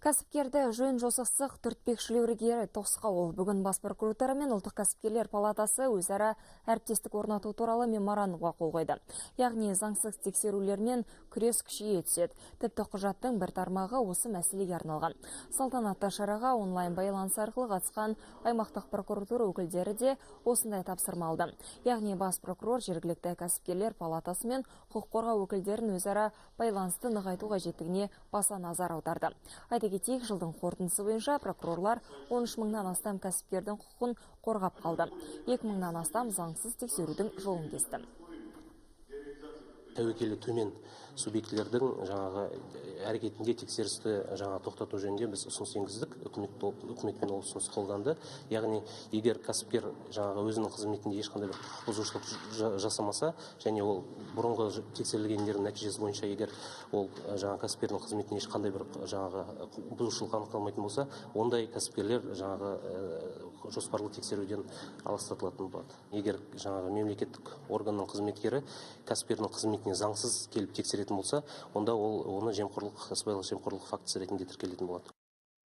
Кәсіпкерді жөн жосықсық түртпекшілеурігері тосқауыл. Бүгін бас прокуратура мен ұлттық кәсіпкерлер палатасы өзара әріптестік орнату туралы меморандумға қол қойды. Яғни заңсыз тексерулермен күрес күшейе түседі. Тіпті құжаттың бір тармағы осы мәселеге арналған. Салтанатты шараға онлайн байланыс арқылы қатысқан аймақтық прокуратура өкілдері де осындай тапсырма алды. Яғни бас прокурор жергілікті кәсіпкерлер палатасы мен құқық қорғау өкілдерін өзара байланысты нығайту қажеттігіне баса назар аударды. Айта кетейік, жылдың қорытындысы бойынша прокурорлар 13 мыңнан астам кәсіпкердің құқығын қорғап қалды. 2 мыңнан астам заңсыз тексерудің жолын кесті. Тәуекелі төмен субъектілердің әрекетінде тексерісті тоқтату жөнінде біз ұсыныс енгіздік. Үкіметпен ол ұсыныс қолданды. Яғни, егер кәсіпкер өзінің қызметінде ешқандай бір бұзушылық жасамаса, және ол бұрынғы тексерілгендердің нәтижесі бойынша егер ол кәсіпкердің қызметінде ешқандай бір бұзушылық анықталмайтын болса, ондай кәсіпкерлер жоспарлы тексеруден аластатылатын болады. Егер мемлекеттік органның қызметкері кәсіпкердің қызметіне заңсыз келіп тексеретін болса, онда ол оны сыбайлас жемқорлық фактісі ретінде тіркелетін болады.